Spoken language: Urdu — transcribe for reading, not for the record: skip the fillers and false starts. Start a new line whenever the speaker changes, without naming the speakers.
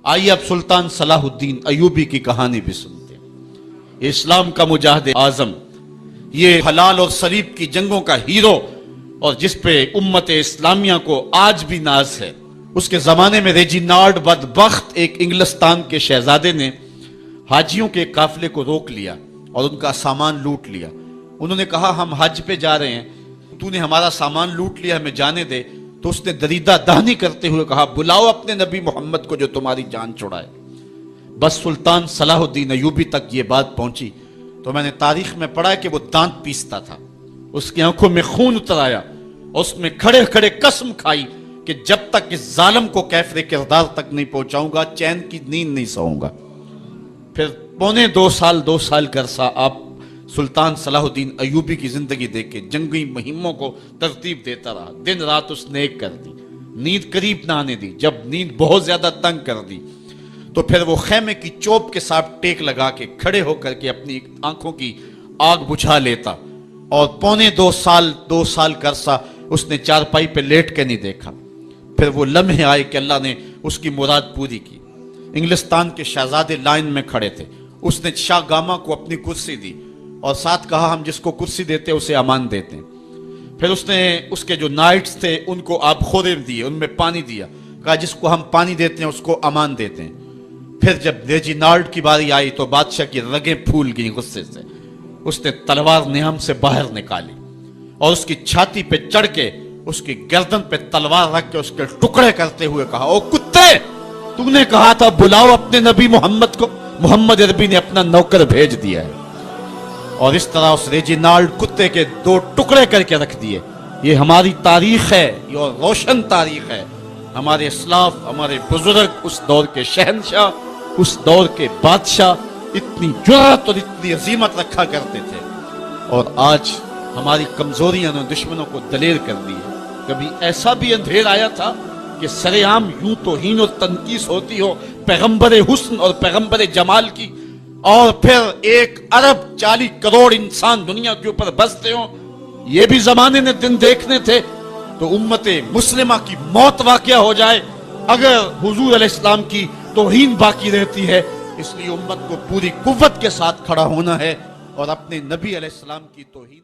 آئیے اب سلطان صلاح الدین ایوبی کی کہانی بھی سنتے ہیں۔ اسلام کا مجاہد اعظم، یہ حلال اور صلیب کی جنگوں کا ہیرو، اور جس پہ امت اسلامیہ کو آج بھی ناز ہے۔ اس کے زمانے میں ریجینالڈ بدبخت ایک انگلستان کے شہزادے نے حاجیوں کے قافلے کو روک لیا اور ان کا سامان لوٹ لیا۔ انہوں نے کہا ہم حج پہ جا رہے ہیں، تو نے ہمارا سامان لوٹ لیا، ہمیں جانے دے۔ تو اس نے دریدہ دہنی کرتے ہوئے کہا بلاؤ اپنے نبی محمد کو جو تمہاری جان چھڑائے۔ بس سلطان صلاح الدین ایوبی تک یہ بات پہنچی تو میں نے تاریخ میں پڑھا کہ وہ دانت پیستا تھا، اس کی آنکھوں میں خون اتر آیا، اور اس میں کھڑے کھڑے قسم کھائی کہ جب تک اس ظالم کو کیفر کردار تک نہیں پہنچاؤں گا چین کی نیند نہیں سوؤں گا۔ پھر پونے 2 سال کا عرصہ آپ سلطان صلاح الدین ایوبی کی زندگی دیکھ کے جنگی مہموں کو ترتیب دیتا رہا، دن رات اس نے ایک کر دی، نیند قریب نہ آنے دی۔ جب نیند بہت زیادہ تنگ کر دی تو پھر وہ خیمے کی چوب کے ساتھ ٹیک لگا کے کھڑے ہو کر کے اپنی آنکھوں کی آگ بجھا لیتا، اور پونے 2 سال کا عرصہ اس نے چارپائی پہ لیٹ کے نہیں دیکھا۔ پھر وہ لمحے آئے کہ اللہ نے اس کی مراد پوری کی۔ انگلستان کے شہزادے لائن میں کھڑے تھے، اس نے شاہ گاما کو اپنی کرسی دی اور ساتھ کہا ہم جس کو کرسی دیتے اسے امان دیتے ہیں۔ پھر اس نے اس کے جو نائٹس تھے ان کو آب خورے دیے، ان میں پانی دیا، کہا جس کو ہم پانی دیتے ہیں اس کو امان دیتے ہیں۔ پھر جب ریجینالڈ کی باری آئی تو بادشاہ کی رگیں پھول گئیں غصے سے، اس نے تلوار نیام سے باہر نکالی اور اس کی چھاتی پہ چڑھ کے اس کی گردن پہ تلوار رکھ کے اس کے ٹکڑے کرتے ہوئے کہا او کتے، تو نے کہا تھا بلاؤ اپنے نبی محمد کو، محمد عربی نے اپنا نوکر بھیج دیا ہے۔ اور اس طرح اس ریجینالڈ کتے کے 2 ٹکڑے کر کے رکھ دیے۔ یہ ہماری تاریخ ہے، یہ روشن تاریخ ہے۔ ہمارے اسلاف، ہمارے بزرگ اس دور کے شہنشاہ، اس دور کے بادشاہ اتنی جرأت اور اتنی عظیمت رکھا کرتے تھے، اور آج ہماری کمزوریاں نے دشمنوں کو دلیر کر دی ہے۔ کبھی ایسا بھی اندھیر آیا تھا کہ سر عام یوں توہین و تنقیص ہوتی ہو پیغمبر حسن اور پیغمبر جمال کی، اور پھر 1 ارب 40 کروڑ انسان دنیا کے اوپر بستے ہوں، یہ بھی زمانے نے دن دیکھنے تھے۔ تو امت مسلمہ کی موت واقع ہو جائے اگر حضور علیہ السلام کی توہین باقی رہتی ہے، اس لیے امت کو پوری قوت کے ساتھ کھڑا ہونا ہے اور اپنے نبی علیہ السلام کی توہین